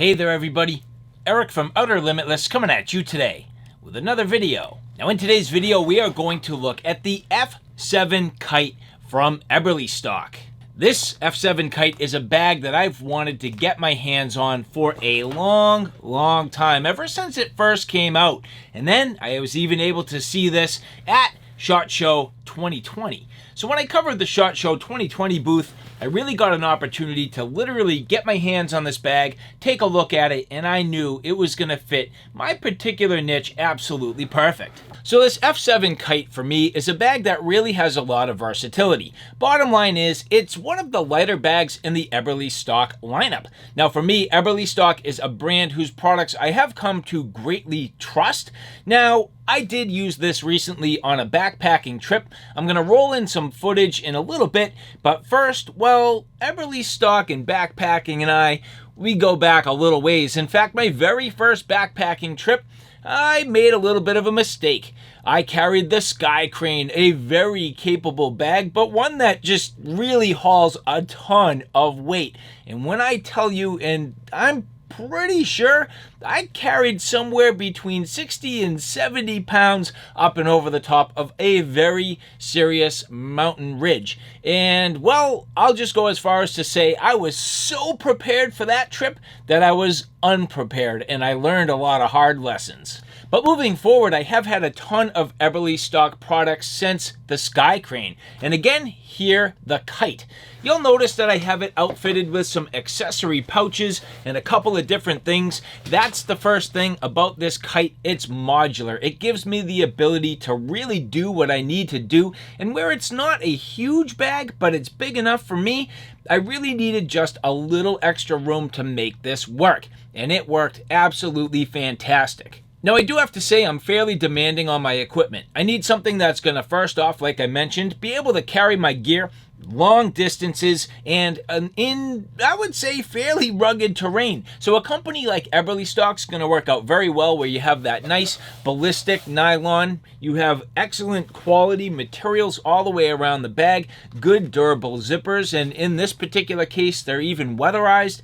Hey there everybody, Eric from Outer Limitless coming at you today with another video. Now in today's video we are going to look at the F7 Kite from Eberlestock. This F7 Kite is a bag that I've wanted to get my hands on for a long time, ever since it first came out. And then I was even able to see this at SHOT Show 2020. So when I covered the SHOT Show 2020 booth, I really got an opportunity to literally get my hands on this bag, take a look at it, and I knew it was going to fit my particular niche absolutely perfect. So this F7 Kite for me is a bag that really has a lot of versatility. Bottom line is, it's one of the lighter bags in the Eberlestock lineup. Now for me, Eberlestock is a brand whose products I have come to greatly trust. Now, I did use this recently on a backpacking trip. I'm going to roll in some footage in a little bit, but first, well, Eberlestock and backpacking and we go back a little ways. In fact, my very first backpacking trip, I made a little bit of a mistake. I carried the Sky Crane, a very capable bag, but one that just really hauls a ton of weight. And when I tell you, and I'm pretty sure I carried somewhere between 60 and 70 pounds up and over the top of a very serious mountain ridge. And well, I'll just go as far as to say I was so prepared for that trip that I was unprepared, and I learned a lot of hard lessons. But moving forward, I have had a ton of Eberlestock products since the Sky Crane. And again, here, the Kite. You'll notice that I have it outfitted with some accessory pouches and a couple of different things. That's the first thing about this Kite. It's modular. It gives me the ability to really do what I need to do. And where it's not a huge bag, but it's big enough for me, I really needed just a little extra room to make this work. And it worked absolutely fantastic. Now, I do have to say I'm fairly demanding on my equipment. I need something that's going to, first off, like I mentioned, be able to carry my gear long distances and in, I would say, fairly rugged terrain. So a company like Eberlestock's going to work out very well, where you have that nice ballistic nylon, you have excellent quality materials all the way around the bag, good durable zippers, and in this particular case, they're even weatherized.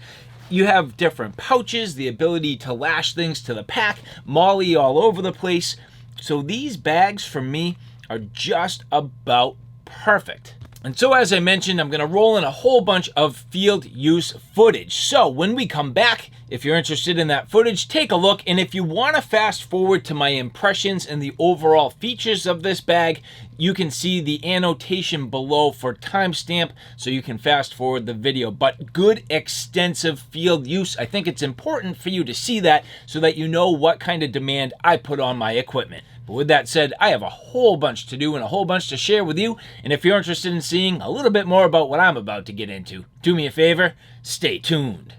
You have different pouches, the ability to lash things to the pack, molly all over the place. So these bags for me are just about perfect. And so as I mentioned, I'm going to roll in a whole bunch of field use footage. So when we come back, if you're interested in that footage, take a look. And if you want to fast forward to my impressions and the overall features of this bag, you can see the annotation below for timestamp, so you can fast forward the video. But good extensive field use, I think it's important for you to see that so that you know what kind of demand I put on my equipment. But with that said, I have a whole bunch to do and a whole bunch to share with you. And if you're interested in seeing a little bit more about what I'm about to get into, do me a favor, stay tuned.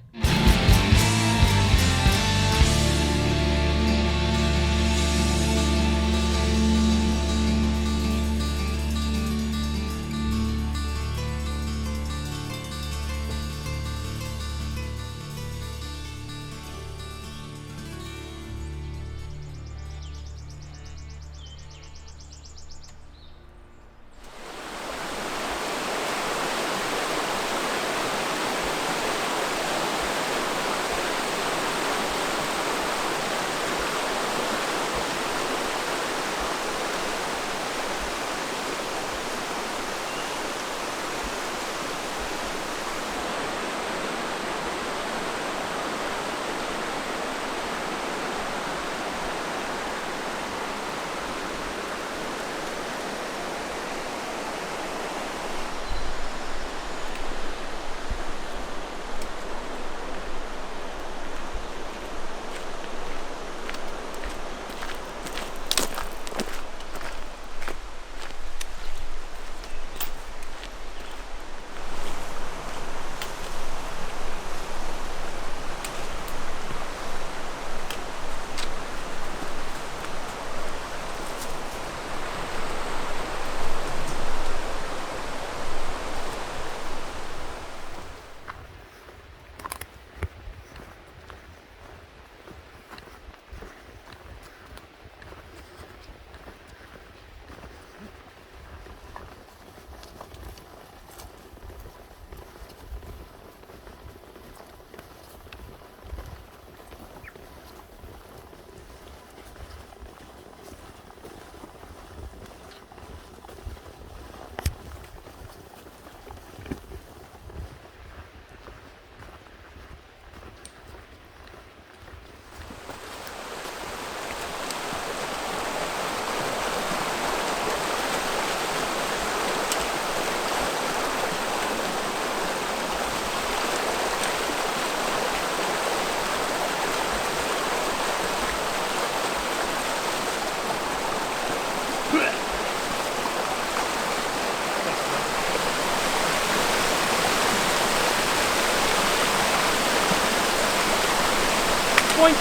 Boink.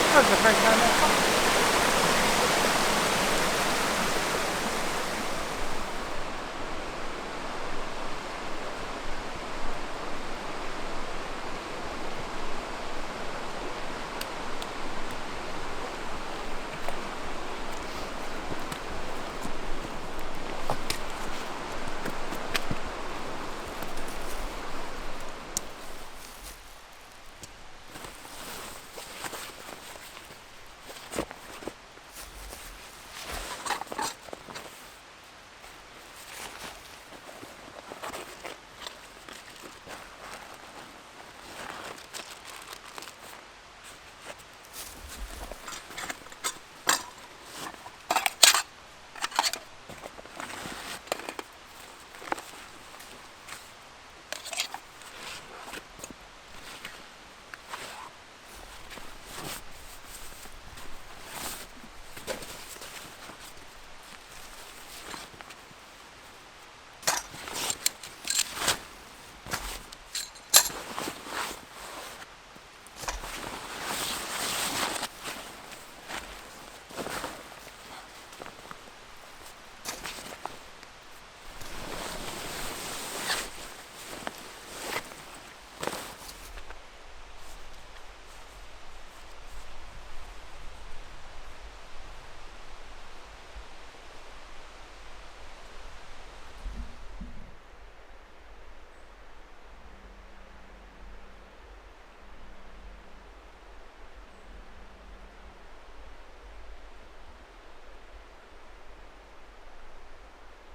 That was the first time I saw it.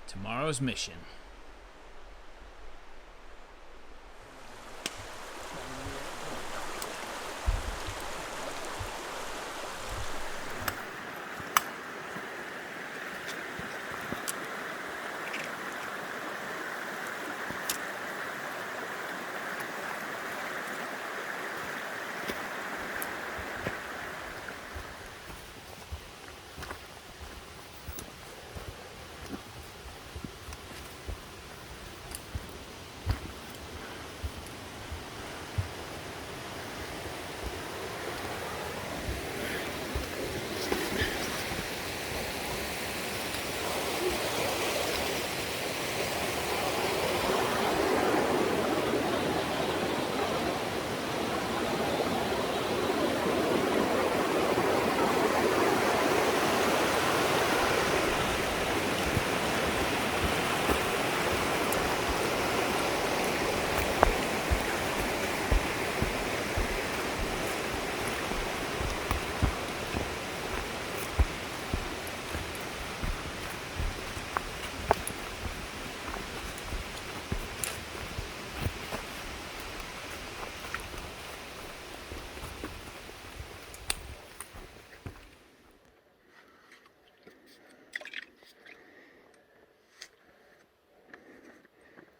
Tomorrow's mission.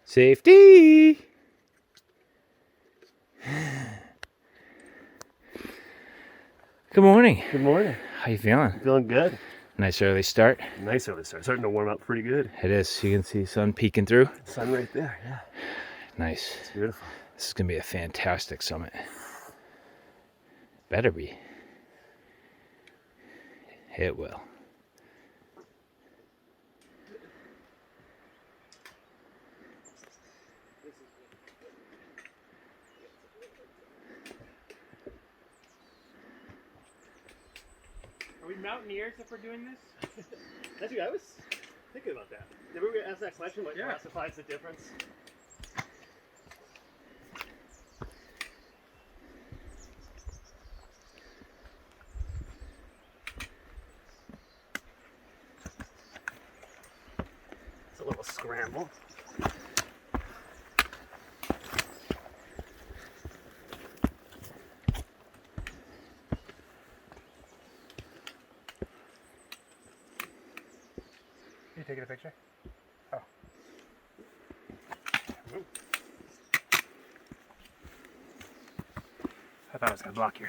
Safety! Good morning. Good morning. How you feeling? Feeling good. Nice early start. Nice early start. Starting to warm up pretty good. It is. You can see sun peeking through. Sun right there, yeah. Nice. It's beautiful. This is going to be a fantastic summit. Better be. It will. Are we mountaineers if we're doing this? Actually, I was thinking about that. Did we ask that question? What classifies the difference? It's a little scramble. You taking a picture? Oh. I thought I was going to block your...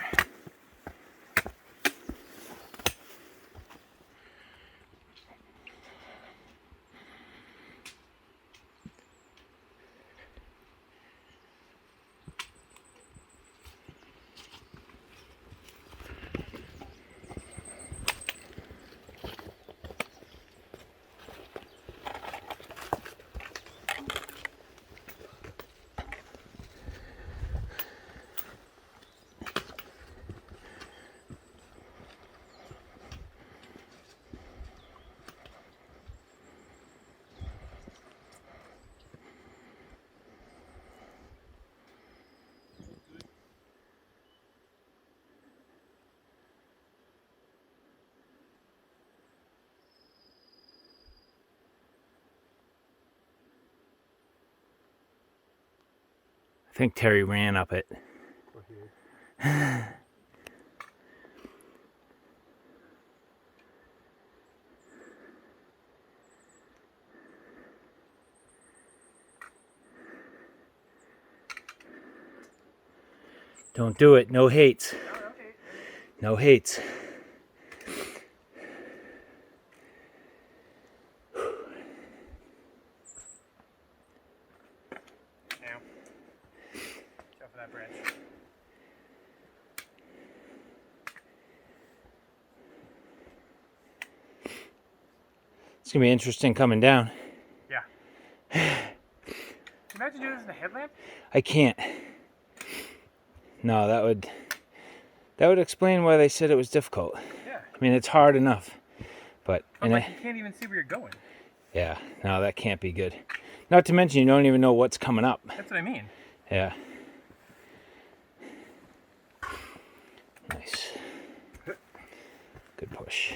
think Terry ran up it. Don't do it. No hates. No hates. Now, go for that branch. It's gonna be interesting coming down. Yeah. Imagine doing this in a headlamp. I can't. No, that would explain why they said it was difficult. Yeah. I mean, it's hard enough, but But like you can't even see where you're going. yeah, no, that can't be good. Not to mention, you don't even know what's coming up. That's what I mean. Yeah. Nice. Good push.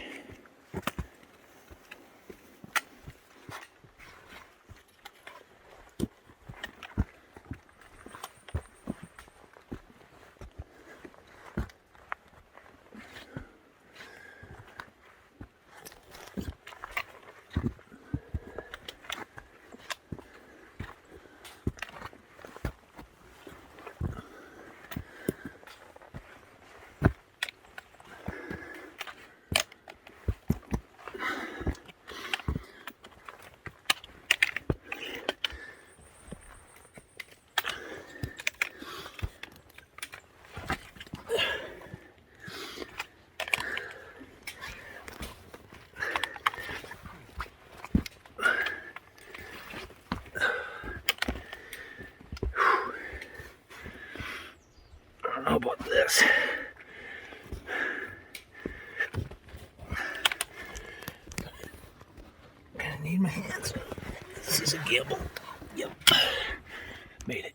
How about this? Gonna need my hands. This is a gamble. Yep. Made it.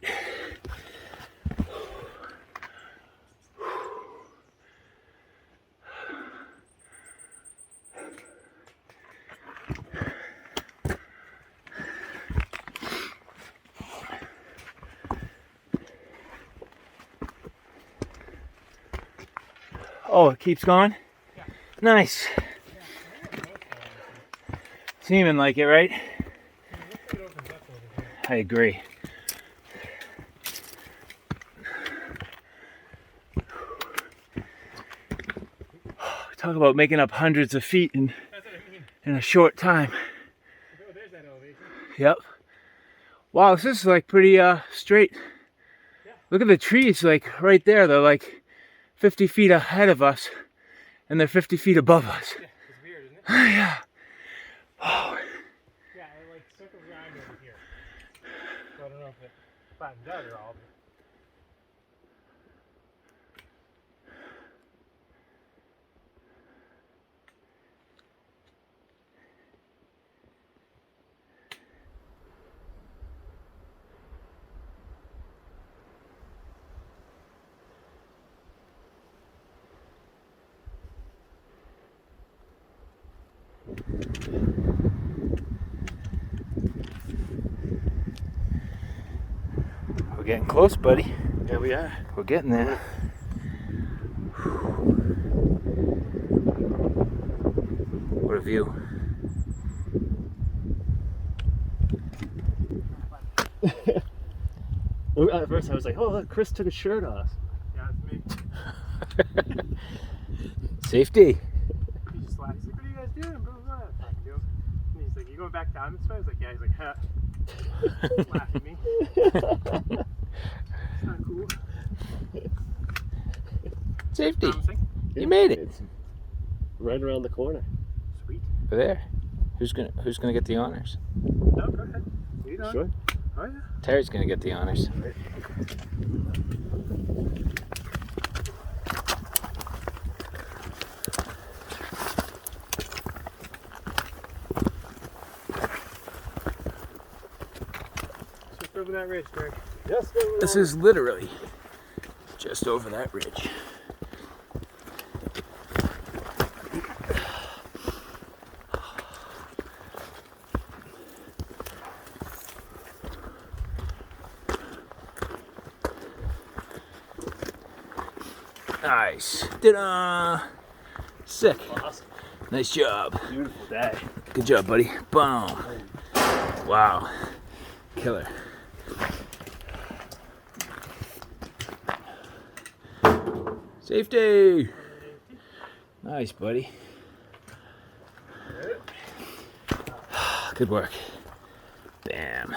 Oh, it keeps going? Yeah. Nice. Seeming like it, right? I agree. Talk about making up hundreds of feet in a short time. Oh, there's that elevation. Yep. Wow, this is like pretty straight. Yeah. Look at the trees, like right there. They're like 50 feet ahead of us, and they're 50 feet above us. Yeah, it's weird, isn't it? Yeah. Oh. Yeah, it like circles around over here. So I don't know if it flattened out or all. We're getting close, buddy. Yeah, we are. We're getting there. What a view. At first I was like, oh, look, Chris took his shirt off. Yeah, it's me. Safety. He just laughed. He's like, what are you guys doing? Blah, blah, blah. And he's like, you going back down this way? I was like, yeah. He's like, huh. Laugh at me. It's not cool. Safety. Promising. You made it. It's right around the corner. Sweet. We're there. Who's gonna get the honors? No, go ahead. Lead on. Sure. Oh, yeah. Terry's gonna get the honors. Just over that ridge, Greg. Yes, This is literally just over that ridge. Nice. Ta-da! Sick. Awesome. Nice job. Beautiful day. Good job, buddy. Boom. Wow. Killer. Safety. Nice, buddy. Good work. Bam.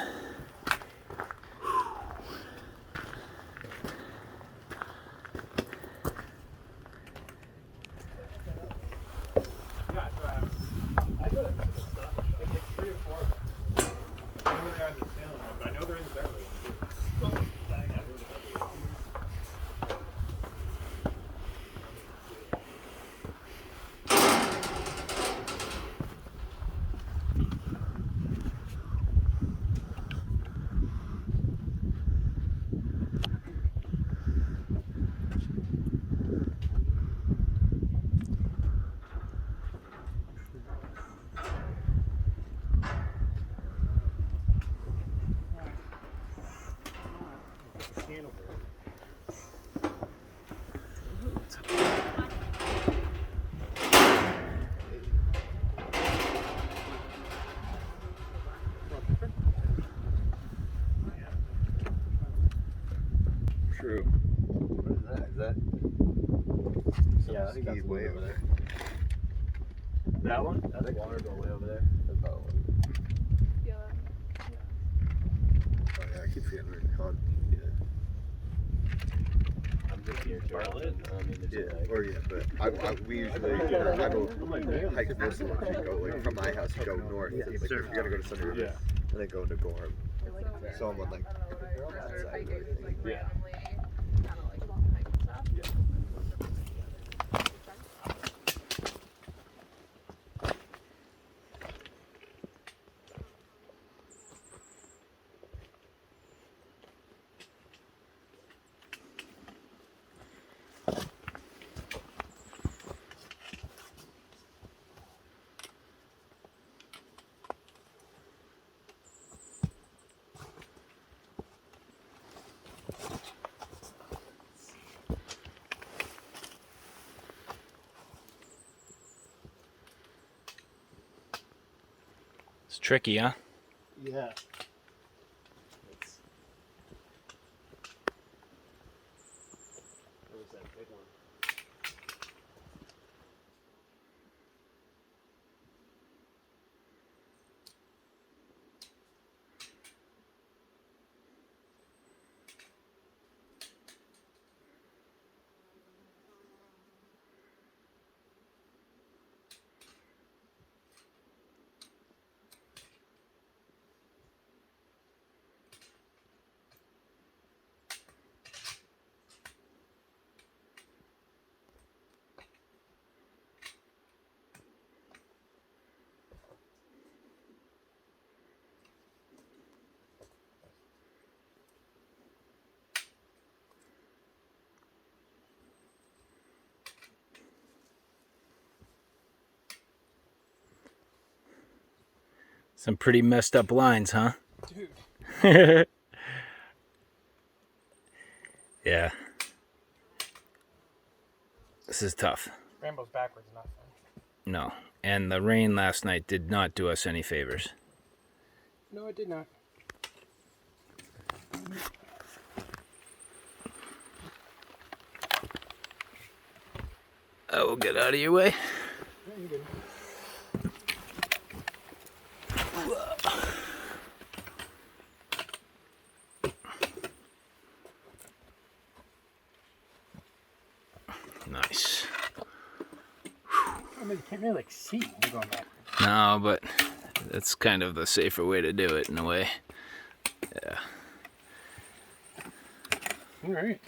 True. What is that? Is that? Yeah, I think that's way over there. That one? That's water going way over there. That's about one. Yeah. Oh yeah, I keep forgetting we're in con. Yeah. I'm just here, Charlotte. Yeah, or yeah, but we usually I go hike most of the time. Go like from my house, you go north. Like if you're gonna go to Sunday River, and then go into Gorham. So I'm on like that side. Yeah. It's tricky, huh? Yeah. What was that big one? Some pretty messed up lines, huh? Dude. Yeah. This is tough. Rainbow's backwards, not fun. No. And the rain last night did not do us any favors. No, it did not. I will get out of your way. Yeah, you're good. Nice. I mean, you can't really like see when you're going back. No, but that's kind of the safer way to do it in a way. Yeah. All right.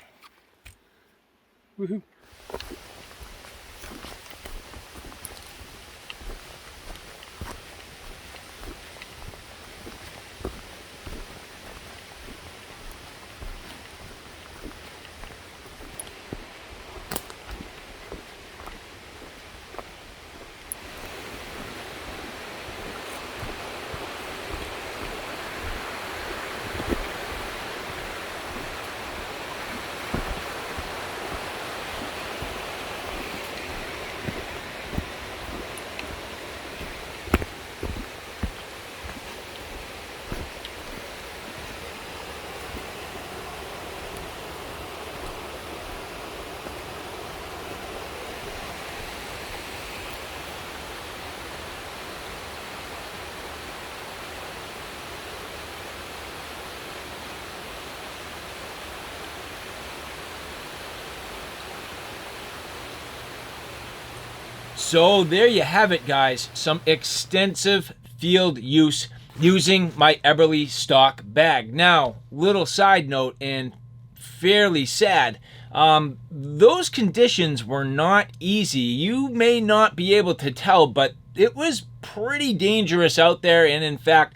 Woohoo. So there you have it, guys. Some extensive field use using my Eberlestock bag. Now, little side note and fairly sad, those conditions were not easy. You may not be able to tell, but it was pretty dangerous out there, and in fact,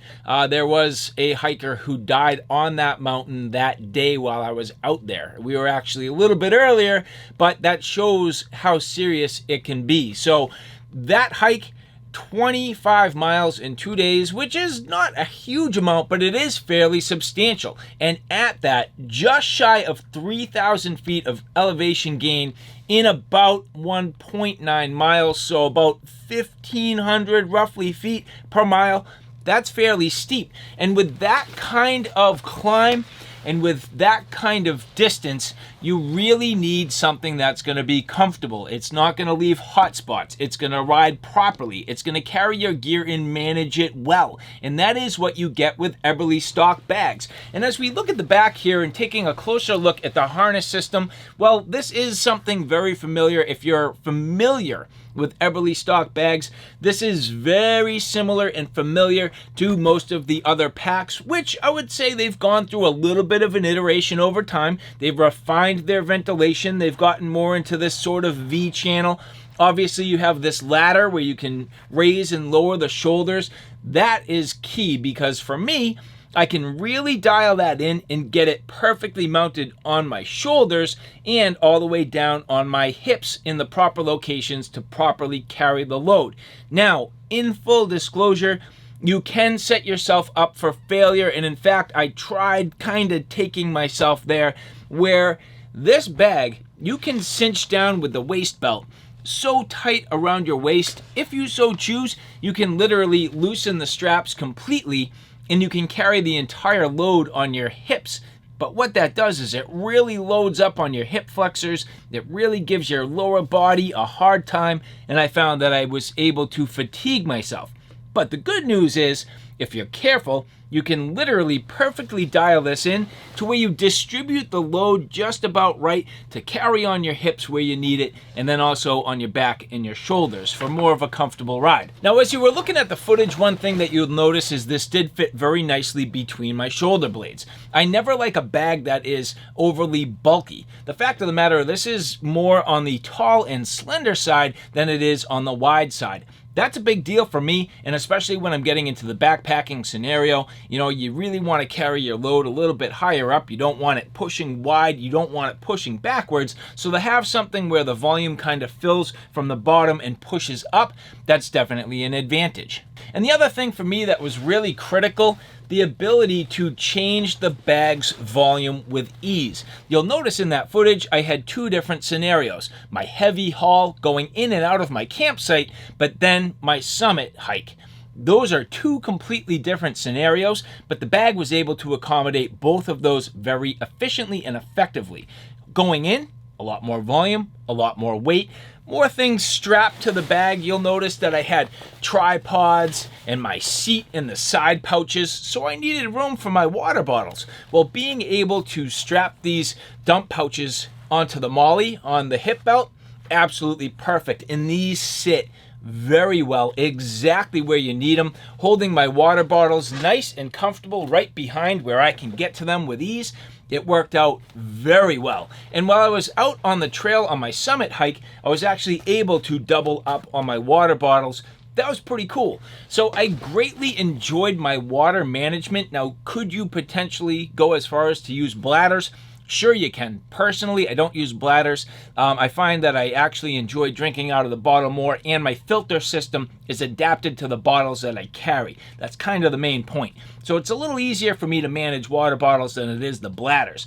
there was a hiker who died on that mountain that day while I was out there. We were actually a little bit earlier, but that shows how serious it can be. So that hike, 25 miles in 2 days, which is not a huge amount, but it is fairly substantial. And at that, just shy of 3,000 feet of elevation gain in about 1.9 miles, so about 1,500 roughly feet per mile. That's fairly steep. And with that kind of climb and with that kind of distance, you really need something that's going to be comfortable. It's not going to leave hot spots. It's going to ride properly. It's going to carry your gear and manage it well. And that is what you get with Eberlestock bags. And as we look at the back here and taking a closer look at the harness system, well, this is something very familiar. If you're familiar with Eberlestock bags, this is very similar and familiar to most of the other packs, which I would say they've gone through a little bit of an iteration over time. They've refined their ventilation. They've gotten more into this sort of V channel. Obviously, you have this ladder where you can raise and lower the shoulders. That is key because for me, I can really dial that in and get it perfectly mounted on my shoulders and all the way down on my hips in the proper locations to properly carry the load. Now, in full disclosure, you can set yourself up for failure, and in fact, I tried kind of taking myself there, where this bag, you can cinch down with the waist belt so tight around your waist. If you so choose, you can literally loosen the straps completely and you can carry the entire load on your hips. But what that does is it really loads up on your hip flexors. It really gives your lower body a hard time, and I found that I was able to fatigue myself. But the good news is, if you're careful, you can literally perfectly dial this in to where you distribute the load just about right to carry on your hips where you need it, and then also on your back and your shoulders for more of a comfortable ride. Now, as you were looking at the footage, one thing that you'll notice is this did fit very nicely between my shoulder blades. I never like a bag that is overly bulky. The fact of the matter, this is more on the tall and slender side than it is on the wide side. That's a big deal for me, and especially when I'm getting into the backpacking scenario. You know, you really want to carry your load a little bit higher up. You don't want it pushing wide. You don't want it pushing backwards. So to have something where the volume kind of fills from the bottom and pushes up, that's definitely an advantage. And the other thing for me that was really critical, the ability to change the bag's volume with ease. You'll notice in that footage, I had two different scenarios. My heavy haul going in and out of my campsite, but then my summit hike. Those are two completely different scenarios, but the bag was able to accommodate both of those very efficiently and effectively. Going in, a lot more volume, a lot more weight, more things strapped to the bag. You'll notice that I had tripods and my seat in the side pouches, so I needed room for my water bottles. Well, being able to strap these dump pouches onto the molly on the hip belt, absolutely perfect. And these sit very well, exactly where you need them, holding my water bottles nice and comfortable right behind where I can get to them with ease. It worked out very well. And while I was out on the trail on my summit hike, I was actually able to double up on my water bottles. That was pretty cool. So I greatly enjoyed my water management. Now, could you potentially go as far as to use bladders? Sure you can. Personally, I don't use bladders. I find that I actually enjoy drinking out of the bottle more, and my filter system is adapted to the bottles that I carry. That's kind of the main point. So it's a little easier for me to manage water bottles than it is the bladders.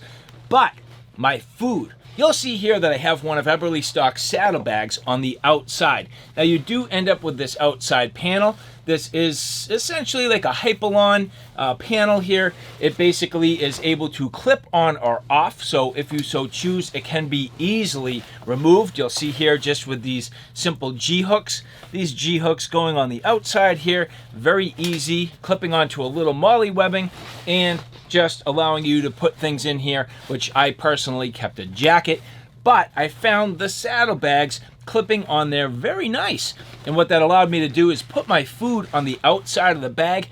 But my food. You'll see here that I have one of Eberlestock's saddlebags on the outside. Now you do end up with this outside panel. This is essentially like a Hypalon panel here. It basically is able to clip on or off, so if you so choose, it can be easily removed. You'll see here just with these simple G-hooks. These G-hooks going on the outside here, very easy, clipping onto a little molly webbing, and just allowing you to put things in here, which I personally kept a jacket. but I found the saddlebags clipping on there very nice. And what that allowed me to do is put my food on the outside of the bag.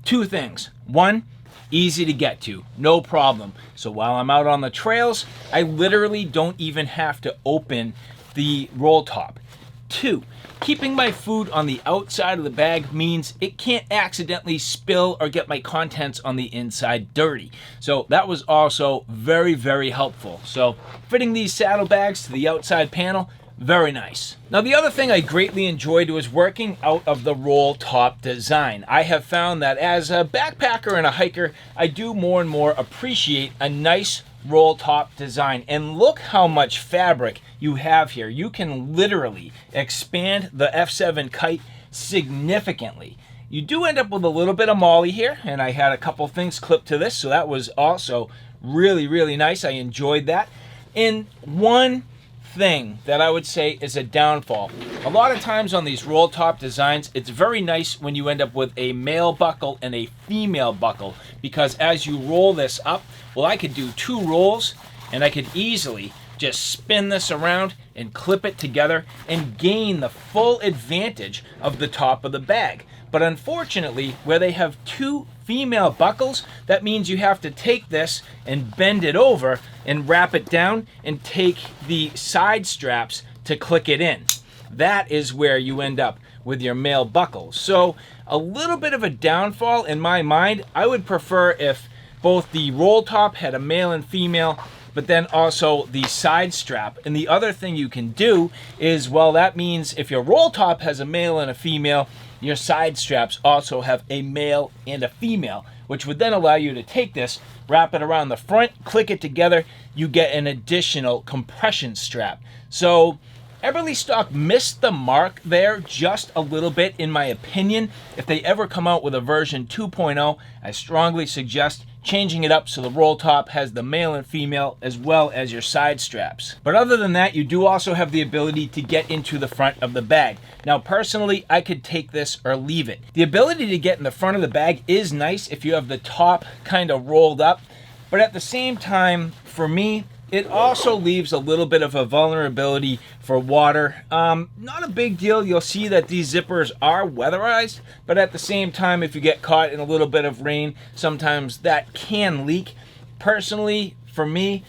Two things. One, easy to get to, no problem. So while I'm out on the trails, I literally don't even have to open the roll top. Two, keeping my food on the outside of the bag means it can't accidentally spill or get my contents on the inside dirty. So that was also very, very helpful. So fitting these saddlebags to the outside panel, very nice. Now the other thing I greatly enjoyed was working out of the roll top design. I have found that as a backpacker and a hiker, I do more and more appreciate a nice roll top design. And look how much fabric you have here. You can literally expand the F7 Kite significantly. You do end up with a little bit of molly here, and I had a couple things clipped to this, so that was also really, really nice. I enjoyed that. And one thing that I would say is a downfall. A lot of times on these roll top designs, it's very nice when you end up with a male buckle and a female buckle, because as you roll this up, well, I could do 2 rolls and I could easily just spin this around and clip it together and gain the full advantage of the top of the bag. But unfortunately, where they have 2 female buckles, that means you have to take this and bend it over and wrap it down and take the side straps to click it in. That is where you end up with your male buckles. So a little bit of a downfall in my mind. I would prefer if both the roll top had a male and female, but then also the side strap. And the other thing you can do is, well, that means if your roll top has a male and a female, your side straps also have a male and a female, which would then allow you to take this, wrap it around the front, click it together, you get an additional compression strap. So Eberlestock missed the mark there just a little bit, in my opinion. If they ever come out with a version 2.0, I strongly suggest changing it up so the roll top has the male and female as well as your side straps. But other than that, you do also have the ability to get into the front of the bag. Now personally, I could take this or leave it. The ability to get in the front of the bag is nice if you have the top kind of rolled up, but at the same time, for me, it also leaves a little bit of a vulnerability for water. Not a big deal. You'll see that these zippers are weatherized, but at the same time, if you get caught in a little bit of rain, sometimes that can leak. Personally, for me,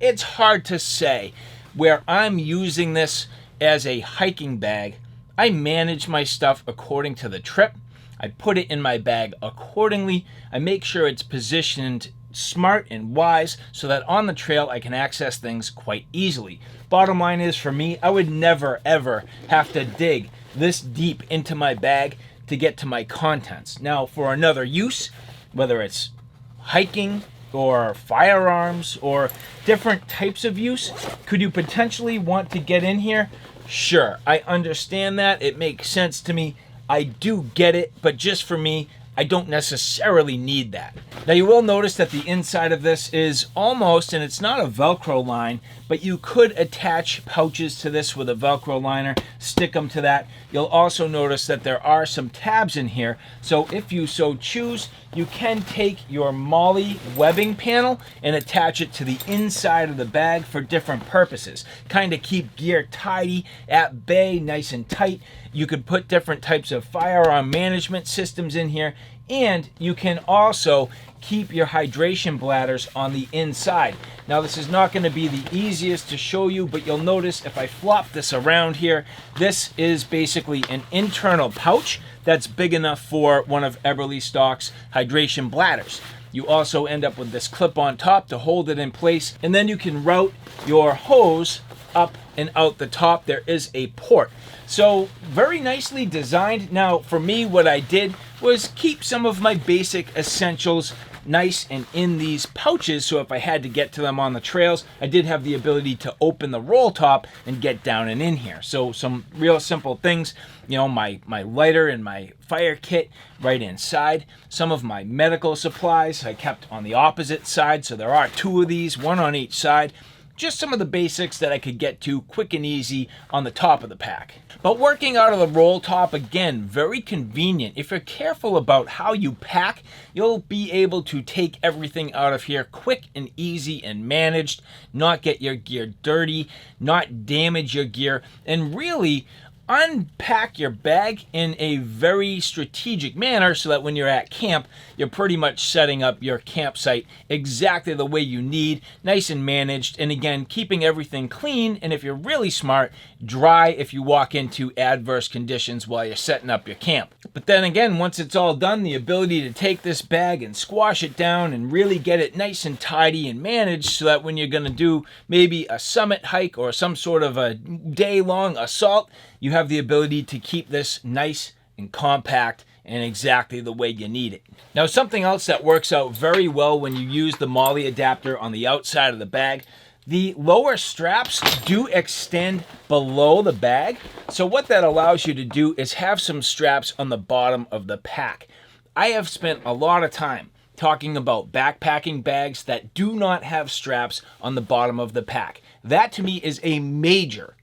it's hard to say. Where I'm using this as a hiking bag, I manage my stuff according to the trip. I put it in my bag accordingly. I make sure it's positioned smart and wise so that on the trail I can access things quite easily. Bottom line is, for me, I would never ever have to dig this deep into my bag to get to my contents. Now for another use, whether it's hiking or firearms or different types of use, could you potentially want to get in here? Sure, I understand that. It makes sense to me. I do get it, but just for me, I don't necessarily need that. Now you will notice that the inside of this is almost, and it's not a Velcro line, but you could attach pouches to this with a Velcro liner, stick them to that. You'll also notice that there are some tabs in here, so if you so choose, you can take your molly webbing panel and attach it to the inside of the bag for different purposes. Kind of keep gear tidy, at bay, nice and tight. You could put different types of firearm management systems in here, and you can also keep your hydration bladders on the inside. Now this is not going to be the easiest to show you, but you'll notice if I flop this around here, this is basically an internal pouch that's big enough for one of Eberlestock's hydration bladders. You also end up with this clip on top to hold it in place, and then you can route your hose up and out the top. There is a port. So very nicely designed. Now for me, what I did was keep some of my basic essentials nice and in these pouches, so if I had to get to them on the trails, I did have the ability to open the roll top and get down and in here. So some real simple things, you know, my lighter and my fire kit right inside. Some of my medical supplies I kept on the opposite side, so there are 2 of these, 1 on each side. just some of the basics that I could get to quick and easy on the top of the pack. But working out of the roll top, again, very convenient. If you're careful about how you pack, you'll be able to take everything out of here quick and easy and managed, not get your gear dirty, not damage your gear, and really unpack your bag in a very strategic manner so that when you're at camp, you're pretty much setting up your campsite exactly the way you need, nice and managed, and again, keeping everything clean, and if you're really smart, dry if you walk into adverse conditions while you're setting up your camp. But then again, once it's all done, the ability to take this bag and squash it down and really get it nice and tidy and managed so that when you're going to do maybe a summit hike or some sort of a day-long assault, you have the ability to keep this nice and compact and exactly the way you need it. Now, something else that works out very well when you use the MOLLE adapter on the outside of the bag, the lower straps do extend below the bag. So what that allows you to do is have some straps on the bottom of the pack. I have spent a lot of time talking about backpacking bags that do not have straps on the bottom of the pack. That to me is a major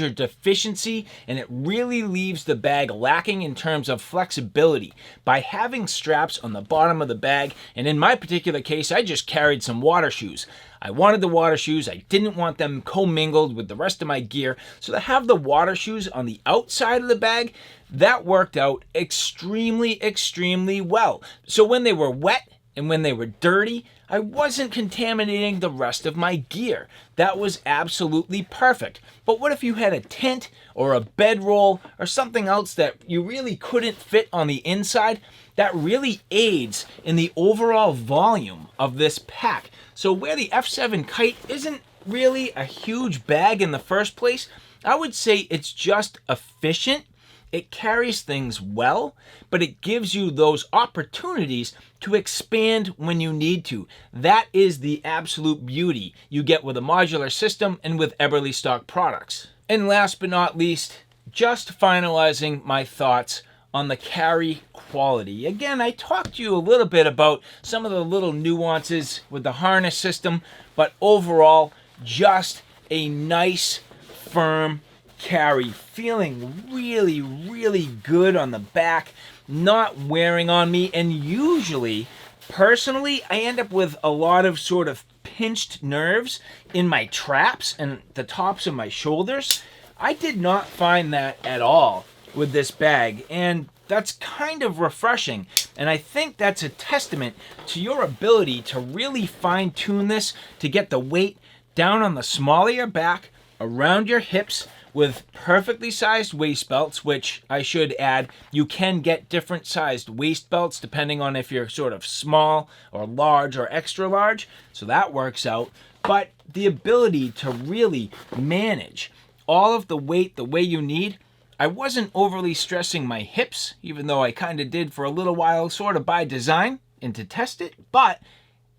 deficiency, and it really leaves the bag lacking in terms of flexibility. By having straps on the bottom of the bag, and in my particular case, I just carried some water shoes. I wanted the water shoes, I didn't want them commingled with the rest of my gear, so to have the water shoes on the outside of the bag, that worked out extremely well. So when they were wet and when they were dirty, I wasn't contaminating the rest of my gear. That was absolutely perfect. But what if you had a tent or a bedroll or something else that you really couldn't fit on the inside? That really aids in the overall volume of this pack. So where the F7 Kite isn't really a huge bag in the first place, I would say it's just efficient. It carries things well, but it gives you those opportunities to expand when you need to. That is the absolute beauty you get with a modular system and with Eberlestock products. And last but not least, just finalizing my thoughts on the carry quality. Again, I talked to you a little bit about some of the little nuances with the harness system, but overall, just a nice, firm carry, feeling really good on the back, not wearing on me. And usually, personally, I end up with a lot of sort of pinched nerves in my traps and the tops of my shoulders. I did not find that at all with this bag, and that's kind of refreshing. And I think that's a testament to your ability to really fine-tune this to get the weight down on the small of your back, around your hips, with perfectly sized waist belts, which I should add, you can get different sized waist belts depending on if you're sort of small or large or extra large, so that works out. But the ability to really manage all of the weight the way you need, I wasn't overly stressing my hips, even though I kind of did for a little while, sort of by design and to test it, but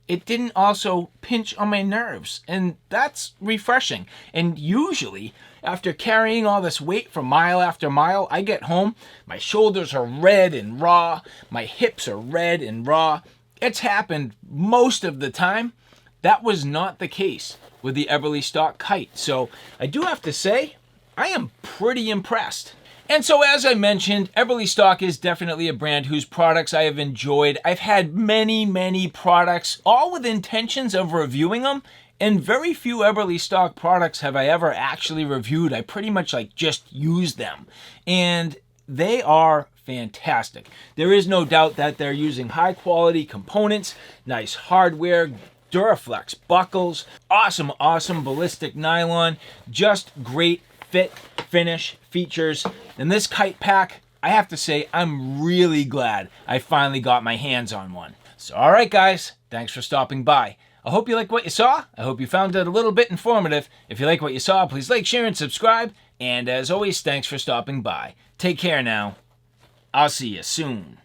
it didn't also pinch on my nerves, and that's refreshing. And usually, after carrying all this weight for mile after mile, I get home, my shoulders are red and raw, my hips are red and raw. It's happened most of the time. That was not the case with the Eberlestock Kite. So I do have to say, I am pretty impressed. And so, as I mentioned, Eberlestock is definitely a brand whose products I have enjoyed. I've had many products, all with intentions of reviewing them, and very few Eberlestock products have I ever actually reviewed. I pretty much just use them, and they are fantastic. There is no doubt that they're using high quality components, nice hardware, Duraflex buckles, awesome ballistic nylon, just great fit, finish, features. And this kite pack, I have to say, I'm really glad I finally got my hands on one. So all right guys, thanks for stopping by. I hope you like what you saw. I hope you found it a little bit informative. If you like what you saw, please like, share, and subscribe. And as always, thanks for stopping by. Take care now. I'll see you soon.